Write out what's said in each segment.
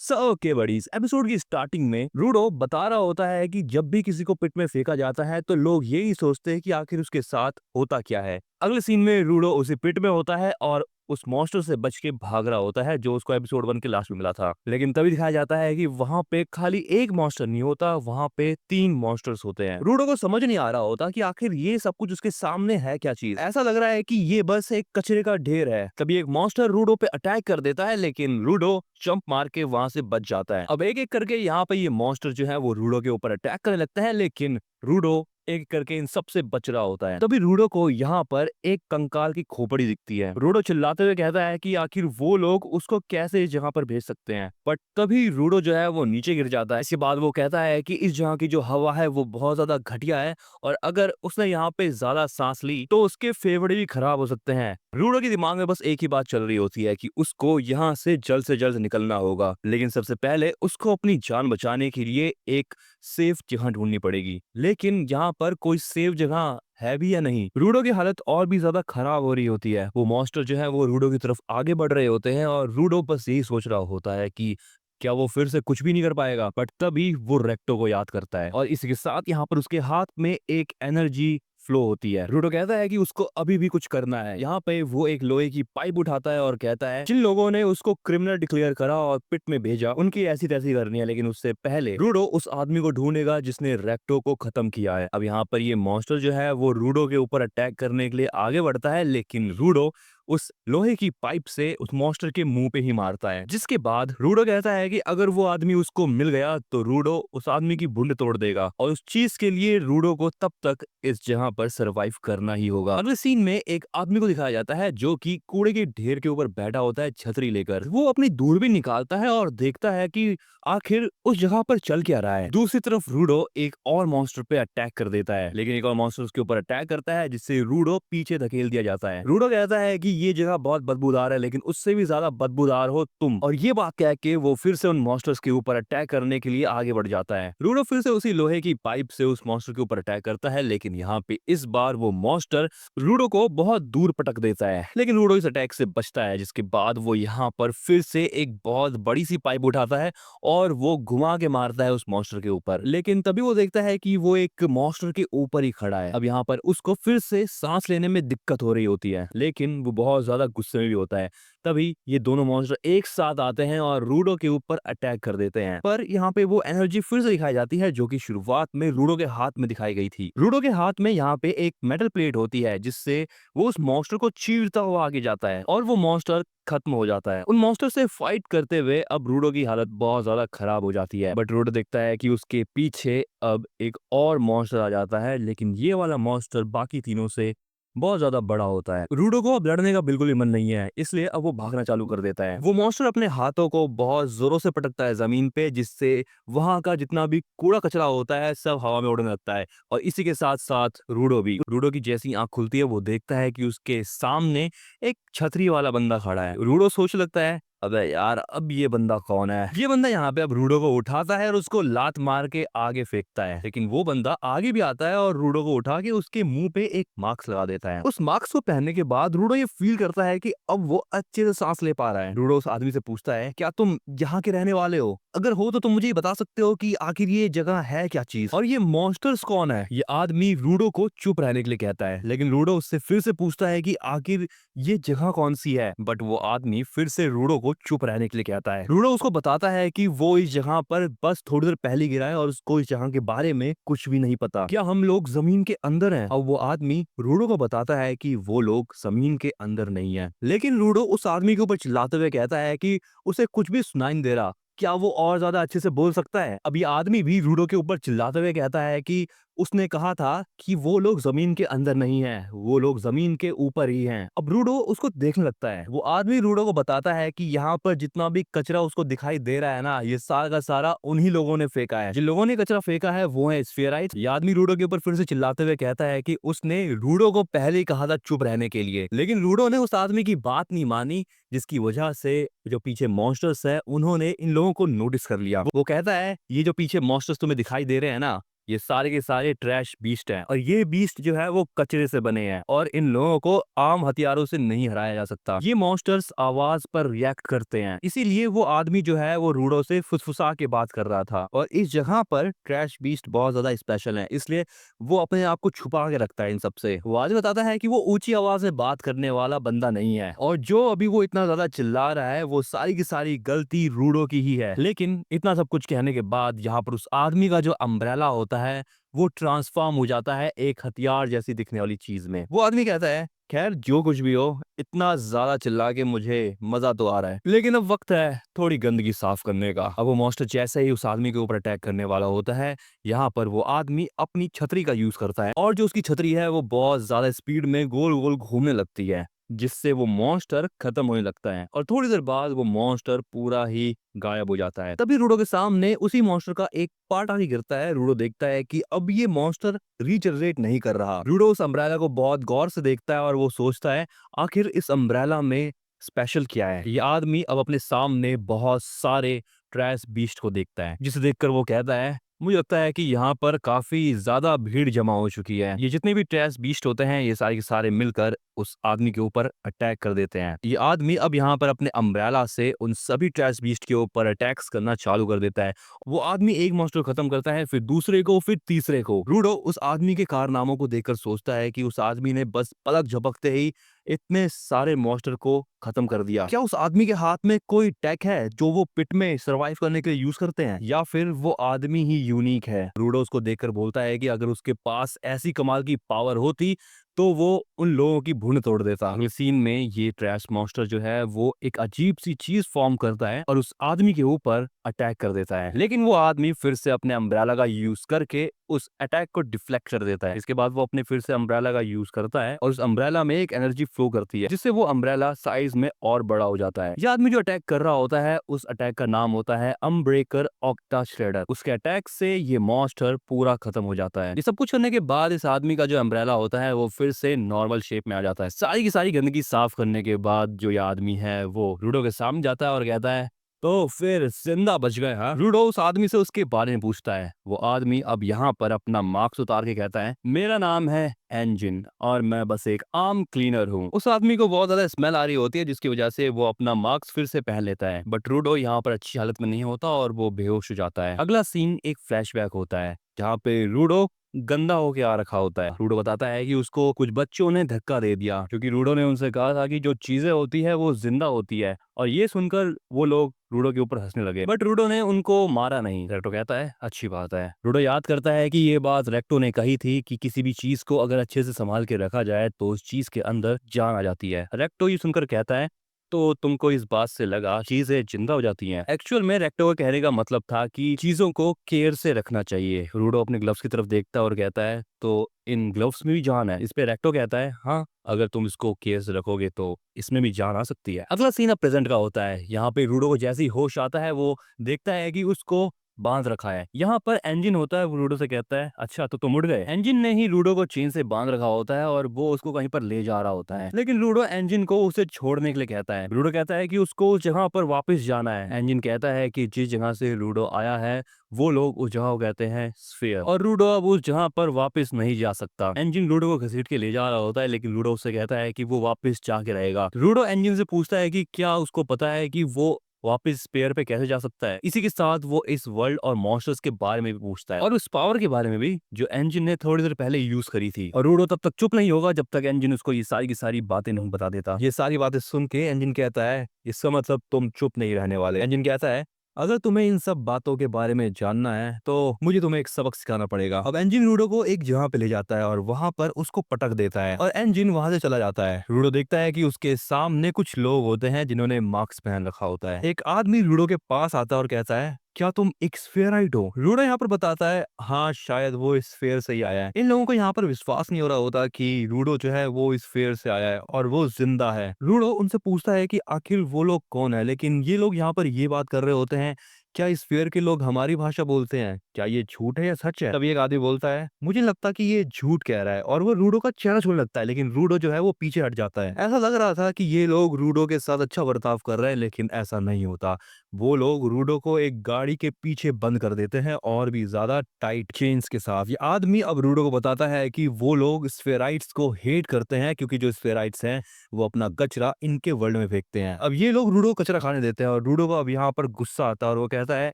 Okay buddies, episode की starting में रूडो बता रहा होता है कि जब भी किसी को पिट में फेंका जाता है तो लोग यही सोचते हैं कि आखिर उसके साथ होता क्या है। अगले सीन में रूडो उसी पिट में होता है और उस मॉन्स्टर से बच के भाग रहा होता है जो उसको एपिसोड 1 के लास्ट में मिला था। लेकिन तभी दिखाया जाता है कि वहां पे खाली एक मॉन्स्टर नहीं होता, वहां पे 3 मॉन्स्टर्स होते हैं। रूडो को समझ नहीं आ रहा होता कि आखिर ये सब कुछ उसके सामने है क्या चीज। ऐसा लग रहा है कि ये बस एक कचरे का ढेर है। तभी एक मॉन्स्टर रूडो पे अटैक कर देता है, लेकिन रूडो जंप मार के वहां से बच जाता है। अब एक एक करके यहाँ पे ये मॉन्स्टर जो है वो रूडो के ऊपर अटैक करने लगता है, लेकिन रूडो एक करके इन सबसे बच रहा होता है। तभी रूडो को यहाँ पर एक कंकाल की खोपड़ी दिखती है। रूडो चिल्लाते हुए कहता है कि आखिर वो लोग उसको कैसे इस जगह पर भेज सकते हैं, बट तभी रूडो जो है वो नीचे गिर जाता है। इसके बाद वो कहता है कि इस जगह की जो हवा है वो बहुत ज्यादा घटिया है और अगर उसने यहाँ पे ज्यादा सांस ली तो उसके फेफड़े भी खराब हो सकते हैं। रूडो के दिमाग में बस एक ही बात चल रही होती है कि उसको यहाँ से जल्द निकलना होगा, लेकिन सबसे पहले उसको अपनी जान बचाने के लिए एक सेफ जगह ढूंढनी पड़ेगी। लेकिन यहाँ पर कोई सेफ जगह है भी या नहीं। रूडो की हालत और भी ज्यादा खराब हो रही होती है। वो मॉन्स्टर जो है वो रूडो की तरफ आगे बढ़ रहे होते हैं और रूडो बस यही सोच रहा होता है कि क्या वो फिर से कुछ भी नहीं कर पाएगा। बट तभी वो रेक्टो को याद करता है और इसी के साथ यहाँ पर उसके हाथ में एक एनर्जी फ्लो होती है। रूडो कहता है कि उसको अभी भी कुछ करना है। यहाँ पे वो एक लोहे की पाइप उठाता है और कहता है जिन लोगों ने उसको क्रिमिनल डिक्लेयर करा और पिट में भेजा उनकी ऐसी तैसी करनी है, लेकिन उससे पहले रूडो उस आदमी को ढूंढेगा जिसने रेक्टो को खत्म किया है। अब यहाँ पर ये मॉन्स्टर जो है वो रूडो के ऊपर अटैक करने के लिए आगे बढ़ता है, लेकिन रूडो उस लोहे की पाइप से उस मॉन्स्टर के मुंह पे ही मारता है। जिसके बाद रूडो कहता है कि अगर वो आदमी उसको मिल गया तो रूडो उस आदमी की भुंड तोड़ देगा और उस चीज के लिए रूडो को तब तक इस जगह पर सरवाइव करना ही होगा। अगले सीन में एक आदमी को दिखाया जाता है जो कि कूड़े के ढेर के ऊपर बैठा होता है छतरी लेकर। वो अपनी दूरबीन निकालता है और देखता है कि आखिर उस जगह पर चल क्या रहा है। दूसरी तरफ रूडो एक और मॉन्स्टर पे अटैक कर देता है, लेकिन एक और मॉन्स्टर उसके ऊपर अटैक करता है जिससे रूडो पीछे धकेल दिया जाता है। रूडो कहता है कि ये जगह बहुत बदबूदार है, लेकिन उससे भी ज्यादा बदबूदार हो तुम। और ये बात कह के वो फिर से उन मॉन्स्टर्स के ऊपर अटैक करने के लिए आगे बढ़ जाता है। रूडो फिर से उसी लोहे की पाइप से उस मॉन्स्टर के ऊपर अटैक करता है, लेकिन यहाँ पे इस बार वो मॉन्स्टर रूडो को बहुत दूर पटक देता है। लेकिन रूडो इस अटैक से बचता है, जिसके बाद वो यहाँ पर फिर से एक बहुत बड़ी सी पाइप उठाता है और वो घुमा के मारता है उस मॉन्स्टर के ऊपर। लेकिन तभी वो देखता है कि वो एक मॉन्स्टर के ऊपर ही खड़ा है। अब यहाँ पर उसको फिर से सांस लेने में दिक्कत हो रही होती है, लेकिन वो बहुत ज्यादा गुस्से में भी होता है। तभी ये दोनों मॉन्स्टर एक साथ आते हैं और रूडो के ऊपर अटैक कर देते हैं। पर यहाँ पे वो एनर्जी फिर से दिखाई जाती है जो कि शुरुआत में रूडो के हाथ में दिखाई गई थी। रूडो के हाथ में यहाँ पे एक मेटल प्लेट होती है जिससे वो उस मॉन्स्टर को चीरता हुआ आगे जाता है और वो मॉन्स्टर खत्म हो जाता है। उन मॉन्स्टर से फाइट करते हुए अब रूडो की हालत बहुत ज्यादा खराब हो जाती है। बट रूडो देखता है कि उसके पीछे अब एक और मॉन्स्टर आ जाता है, लेकिन ये वाला मॉन्स्टर बाकी तीनों से बहुत ज्यादा बड़ा होता है। रूडो को अब लड़ने का बिल्कुल भी मन नहीं है, इसलिए अब वो भागना चालू कर देता है। वो मॉन्स्टर अपने हाथों को बहुत जोरों से पटकता है जमीन पे, जिससे वहां का जितना भी कूड़ा कचरा होता है सब हवा में उड़ने लगता है। और इसी के साथ साथ रूडो की जैसी आंख खुलती है वो देखता है कि उसके सामने एक छतरी वाला बंदा खड़ा है। रूडो सोच लगता है अबे यार अब ये बंदा कौन है। ये बंदा यहाँ पे अब रूडो को उठाता है और उसको लात मार के आगे फेंकता है, लेकिन वो बंदा आगे भी आता है और रूडो को उठा के उसके मुंह पे एक मास्क लगा देता है। उस मास्क को पहनने के बाद रूडो ये फील करता है कि अब वो अच्छे से सांस ले पा रहा है। रूडो उस आदमी से पूछता है क्या तुम यहाँ के रहने वाले हो? अगर हो तो तुम मुझे बता सकते हो कि आखिर ये जगह है क्या चीज और ये मॉन्स्टर्स कौन है? ये आदमी रूडो को चुप रहने के लिए कहता है, लेकिन रूडो उससे फिर से पूछता है कि आखिर ये जगह कौन सी है? बट वो आदमी फिर से रूडो को चुप रहने के लिए कहता है। रूडो उसको बताता है कि वो इस जगह पर बस थोड़ी देर पहले गिरा है और उसको इस जगह के बारे में कुछ भी नहीं पता। क्या हम लोग जमीन के अंदर हैं? और वो आदमी रूडो को बताता है कि वो लोग जमीन के अंदर नहीं है। लेकिन रूडो उस आदमी के ऊपर चिल्लाते हुए कहता है कि उसे कुछ भी सुनाई नहीं दे रहा, क्या वो और ज्यादा अच्छे से बोल सकता है? अब ये आदमी भी रूडो के ऊपर चिल्लाते हुए कहता है कि उसने कहा था कि वो लोग जमीन के अंदर नहीं हैं, वो लोग जमीन के ऊपर ही हैं। अब रूडो उसको देखने लगता है। वो आदमी रूडो को बताता है कि यहाँ पर जितना भी कचरा उसको दिखाई दे रहा है ना, ये सारा का सारा उन्हीं लोगों ने फेंका है। जिन लोगों ने कचरा फेंका है वो है स्फेराइट्स। ये आदमी रूडो के ऊपर फिर से चिल्लाते हुए कहता है कि उसने रूडो को पहले ही कहा था चुप रहने के लिए, लेकिन रूडो ने उस आदमी की बात नहीं मानी, जिसकी वजह से जो पीछे मॉन्स्टर्स है उन्होंने इन लोगों को नोटिस कर लिया। वो कहता है ये जो पीछे मॉन्स्टर्स तुम्हें दिखाई दे रहे हैं ना, ये सारे के सारे ट्रैश बीस्ट हैं और ये बीस्ट जो है वो कचरे से बने हैं और इन लोगों को आम हथियारों से नहीं हराया जा सकता। ये मॉन्स्टर्स आवाज पर रिएक्ट करते हैं, इसीलिए वो आदमी जो है वो रूडो से फुसफुसा के बात कर रहा था। और इस जगह पर ट्रैश बीस्ट बहुत ज्यादा स्पेशल है, इसलिए वो अपने आप को छुपा के रखता है इन सबसे। वो आज बताता है कि वो ऊंची आवाज में बात करने वाला बंदा नहीं है और जो अभी वो इतना ज्यादा चिल्ला रहा है वो सारी की सारी गलती रूडो की ही है। लेकिन इतना सब कुछ कहने के बाद यहाँ पर उस आदमी का जो अम्ब्रेला होता है वो ट्रांसफॉर्म हो जाता है एक हथियार जैसी दिखने वाली चीज में। वो आदमी कहता है, खैर जो कुछ भी हो, इतना ज्यादा चिल्ला के मुझे मजा तो आ रहा है, लेकिन अब वक्त है थोड़ी गंदगी साफ करने का। अब वो मॉन्स्टर जैसे ही उस आदमी के ऊपर अटैक करने वाला होता है, यहाँ पर वो आदमी अपनी छतरी का यूज करता है और जो उसकी छतरी है वो बहुत ज्यादा स्पीड में गोल गोल घूमने लगती है, जिससे वो मॉन्स्टर खत्म होने लगता है और थोड़ी देर बाद वो मॉन्स्टर पूरा ही गायब हो जाता है। तभी रूडो के सामने उसी मॉन्स्टर का एक पार्ट आके गिरता है। रूडो देखता है कि अब ये मॉन्स्टर रीजनरेट नहीं कर रहा। रूडो उस अम्ब्रेला को बहुत गौर से देखता है और वो सोचता है आखिर इस अम्ब्रेला में स्पेशल क्या है। ये आदमी अब अपने सामने बहुत सारे ट्रैश बीस्ट को देखता है, जिसे देखकर वो कहता है, मुझे लगता है कि यहाँ पर काफी ज्यादा भीड़ जमा हो चुकी है। ये जितने भी ट्रैश बीस्ट होते हैं ये सारे के सारे मिलकर उस आदमी के ऊपर अटैक कर देते हैं। ये आदमी अब यहाँ पर अपने अम्ब्रेला से उन सभी ट्रैश बीस्ट के ऊपर अटैक्स करना चालू कर देता है। वो आदमी एक मॉन्स्टर खत्म करता है, फिर दूसरे को, फिर तीसरे को। रूडो उस आदमी के कारनामों को देखकर सोचता है कि उस आदमी ने बस पलक झपकते ही इतने सारे मॉन्स्टर को खत्म कर दिया। क्या उस आदमी के हाथ में कोई टेक है जो वो पिट में सरवाइव करने के लिए यूज करते हैं, या फिर वो आदमी ही यूनिक है? रूडो उसको देखकर बोलता है कि अगर उसके पास ऐसी कमाल की पावर होती तो वो उन लोगों की भून तोड़ देता। अगले सीन में ये ट्रैश मॉन्स्टर जो है वो एक अजीब सी चीज फॉर्म करता है और उस आदमी के ऊपर अटैक कर देता है, लेकिन वो आदमी फिर से अपने अम्ब्रेला का यूज करके उस अटैक को डिफ्लेक्ट कर देता है। इसके बाद वो अपने फिर से अम्ब्रेला का यूज करता है और उस अम्ब्रेला में एक एनर्जी फ्लो करती है, जिससे वो अम्ब्रेला साइज में और बड़ा हो जाता है। ये आदमी जो अटैक कर रहा होता है उस अटैक का नाम होता है अम्ब्रेकर ऑक्टा श्रेडर। उसके अटैक से ये मॉन्स्टर पूरा खत्म हो जाता है। ये सब कुछ करने के बाद इस आदमी का जो अम्ब्रेला होता है वो फिर से नॉर्मल शेप में आ जाता है। सारी की सारी गंदगी साफ करने के बाद जो ये आदमी है वो रूडो के सामने जाता है और कहता है, तो फिर जिंदा बच गए हाँ? रूडो उस आदमी से उसके बारे में पूछता है। वो आदमी अब यहाँ पर अपना मास्क उतार के कहता है, मेरा नाम है एंजिन और मैं बस एक आम क्लीनर हूँ। उस आदमी को बहुत ज्यादा स्मेल आ रही होती है, जिसकी वजह से वो अपना मास्क फिर से पहन लेता है, बट रूडो यहाँ पर अच्छी हालत में नहीं होता और वो बेहोश हो जाता है। अगला सीन एक फ्लैशबैक होता है जहाँ पे रूडो गंदा होके आ रखा होता है। रूडो बताता है कि उसको कुछ बच्चों ने धक्का दे दिया, क्योंकि रूडो ने उनसे कहा था कि जो चीजें होती है वो जिंदा होती है, और ये सुनकर वो लोग रूडो के ऊपर हंसने लगे, बट रूडो ने उनको मारा नहीं। रेक्टो कहता है, अच्छी बात है। रूडो याद करता है कि ये बात रेक्टो ने कही थी कि किसी भी चीज को अगर अच्छे से संभाल के रखा जाए तो उस चीज के अंदर जान आ जाती है। रेक्टो ये सुनकर कहता है, तो तुमको इस बात से लगा चीजें जिंदा हो जाती हैं। एक्चुअल में रेक्टो के कहने का मतलब था कि चीजों को केयर से रखना चाहिए। रूडो अपने ग्लव्स की तरफ देखता है और कहता है, तो इन ग्लव्स में भी जान है? इस पे रेक्टो कहता है, हाँ, अगर तुम इसको केयर से रखोगे तो इसमें भी जान आ सकती है। अगला सीन अब प्रेजेंट का होता है। यहाँ पे रूडो को जैसे ही होश आता है वो देखता है कि उसको बांध रखा है। यहाँ पर इंजन होता है, वो रूडो से कहता है, अच्छा तो तुम उड़ गए। इंजन ने ही रूडो को चेन से बांध रखा होता है और वो उसको कहीं पर ले जा रहा होता है, लेकिन रूडो इंजन को उसे छोड़ने के लिए कहता है। रूडो कहता है कि उसको उस जगह पर वापस जाना है। इंजन कहता है कि जिस जगह से रूडो आया है वो लोग उस जगह को कहते हैं स्फीयर, और रूडो अब उस जगह पर वापस नहीं जा सकता। इंजन रूडो को घसीट के ले जा रहा होता है, लेकिन रूडो उससे कहता है कि वो वापस जाके रहेगा। रूडो इंजन से पूछता है कि क्या उसको पता है कि वो वापस स्पेयर पे कैसे जा सकता है। इसी के साथ वो इस वर्ल्ड और मॉन्स्टर्स के बारे में भी पूछता है और उस पावर के बारे में भी जो इंजन ने थोड़ी देर पहले यूज करी थी। और रूडो तब तक चुप नहीं होगा जब तक इंजन उसको ये सारी की सारी बातें नहीं बता देता। ये सारी बातें सुन के इंजन कहता है, इसका मतलब तुम चुप नहीं रहने वाले। इंजन कहता है, अगर तुम्हें इन सब बातों के बारे में जानना है तो मुझे तुम्हें एक सबक सिखाना पड़ेगा। अब इंजन रूडो को एक जगह पे ले जाता है और वहां पर उसको पटक देता है और इंजन वहां से चला जाता है। रूडो देखता है कि उसके सामने कुछ लोग होते हैं जिन्होंने मास्क पहन रखा होता है। एक आदमी रूडो के पास आता है और कहता है, क्या तुम एक स्फेयराइट हो? रूडो यहाँ पर बताता है, हाँ, शायद वो इस स्फेयर से ही आया है। इन लोगों को यहाँ पर विश्वास नहीं हो रहा होता कि रूडो जो है वो इस स्फेयर से आया है और वो जिंदा है। रूडो उनसे पूछता है कि आखिर वो लोग कौन है, लेकिन ये लोग यहाँ पर ये बात कर रहे होते हैं क्या इस फेयर के लोग हमारी भाषा बोलते हैं? क्या ये झूठ है या सच है? तभी एक आदमी बोलता है, मुझे लगता कि ये झूठ कह रहा है, और वो रूडो का चेहरा छूने लगता है, लेकिन रूडो जो है वो पीछे हट जाता है। ऐसा लग रहा था कि ये लोग रूडो के साथ अच्छा बर्ताव कर रहे हैं, लेकिन ऐसा नहीं होता। वो लोग रूडो को एक गाड़ी के पीछे बंद कर देते हैं और भी ज्यादा टाइट चेन्स के साथ। ये आदमी अब रूडो को बताता है कि वो लोग स्फेराइट्स को हेट करते हैं, क्योंकि जो स्फेराइट्स हैं वो अपना कचरा इनके वर्ल्ड में फेंकते हैं। अब ये लोग रूडो को कचरा खाने देते हैं, और रूडो को अब यहाँ पर गुस्सा आता है और वो कहता है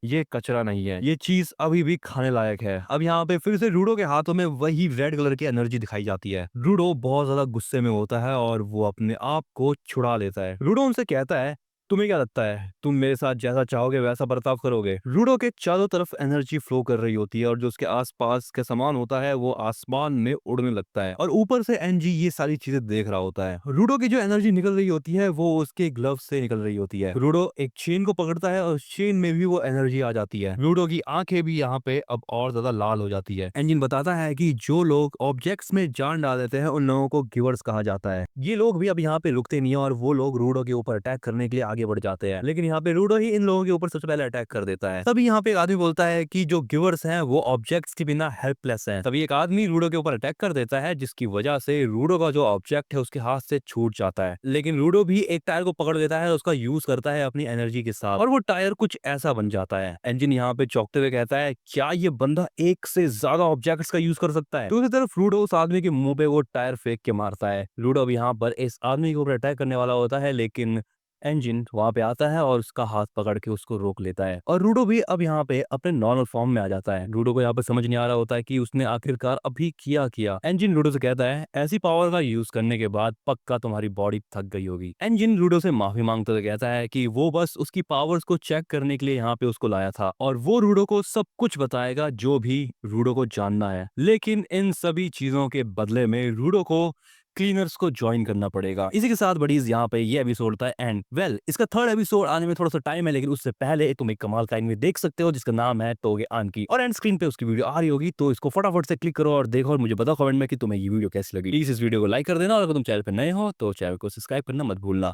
ये कचरा नहीं है, ये चीज अभी भी खाने लायक है। अब यहाँ पे फिर से रूडो के हाथों में वही रेड कलर की एनर्जी दिखाई जाती है। रूडो बहुत ज्यादा गुस्से में होता है और वो अपने आप को छुड़ा लेता है। रूडो उनसे कहता है, तुम्हें क्या लगता है तुम मेरे साथ जैसा चाहोगे वैसा बर्ताव करोगे? रूडो के चारों तरफ एनर्जी फ्लो कर रही होती है, और जो उसके आसपास का सामान होता है वो आसमान में उड़ने लगता है, और ऊपर से एनजी ये सारी चीजें देख रहा होता है। रूडो की जो एनर्जी निकल रही होती है वो उसके ग्लव से निकल रही होती है। रूडो एक चेन को पकड़ता है और चेन में भी वो एनर्जी आ जाती है। रूडो की आंखें भी यहाँ पे अब और ज्यादा लाल हो जाती है। इंजन बताता है कि जो लोग ऑब्जेक्ट्स में जान डाल देते हैं उन लोगों को गिवर्स कहा जाता है। ये लोग भी अब यहाँ पे रुकते नहीं है, और वो लोग रूडो के ऊपर अटैक करने के लिए आगे बढ़ जाते हैं, लेकिन यहाँ पे रूडो ही इन लोगों के ऊपर सबसे पहले अटैक कर देता है। तभी यहाँ पे एक आदमी बोलता है कि जो गिवर्स हैं वो ऑब्जेक्ट्स के बिना हेल्पलेस हैं। तभी एक आदमी रूडो के ऊपर अटैक कर देता है, जिसकी वजह से रूडो का जो ऑब्जेक्ट है उसके हाथ से छूट जाता है, लेकिन रूडो भी एक टायर को पकड़ लेता है और उसका यूज करता है अपनी एनर्जी के साथ, और वो टायर कुछ ऐसा बन जाता है। इंजन यहाँ पे चौंकते हुए कहता है, क्या ये बंदा एक से ज्यादा ऑब्जेक्ट्स का यूज कर सकता है? दूसरी तरफ रूडो उस आदमी के मुंह पे वो टायर फेंक के मारता है। रूडो अब यहाँ पर इस आदमी के ऊपर अटैक करने वाला होता है, लेकिन इंजन वहां पे आता है और उसका हाथ पकड़ के उसको रोक लेता है, और रूडो भी अब यहाँ पे अपने नॉर्मल फॉर्म में आ जाता है। रूडो को यहाँ पे समझ नहीं आ रहा होता है कि उसने आखिरकार अभी किया। इंजन रूडो से कहता है, ऐसी पावर का यूज करने के बाद पक्का तुम्हारी बॉडी थक गई होगी। इंजन रूडो से माफी मांगते हुए कहता है कि वो बस उसकी पावर्स को चेक करने के लिए यहाँ पे उसको लाया था, और वो रूडो को सब कुछ बताएगा जो भी रूडो को जानना है, लेकिन इन सभी चीजों के बदले में रूडो को क्लीनर्स को ज्वाइन करना पड़ेगा। इसी के साथ बडीज यहाँ पे ये एपिसोड होता है एंड। इसका थर्ड एपिसोड आने में थोड़ा सा टाइम है, लेकिन उससे पहले तुम एक कमाल का एनिमे देख सकते हो जिसका नाम है टोगे आनकी, और एंड स्क्रीन पे उसकी वीडियो आ रही होगी, तो इसको फटाफट से क्लिक करो और देखो, और मुझे बताओ कमेंट में कि तुम्हें ये वीडियो कैसी लगी। प्लीज इस वीडियो को लाइक कर देना, और अगर तुम चैनल पे नए हो तो चैनल को सब्सक्राइब करना मत भूलना।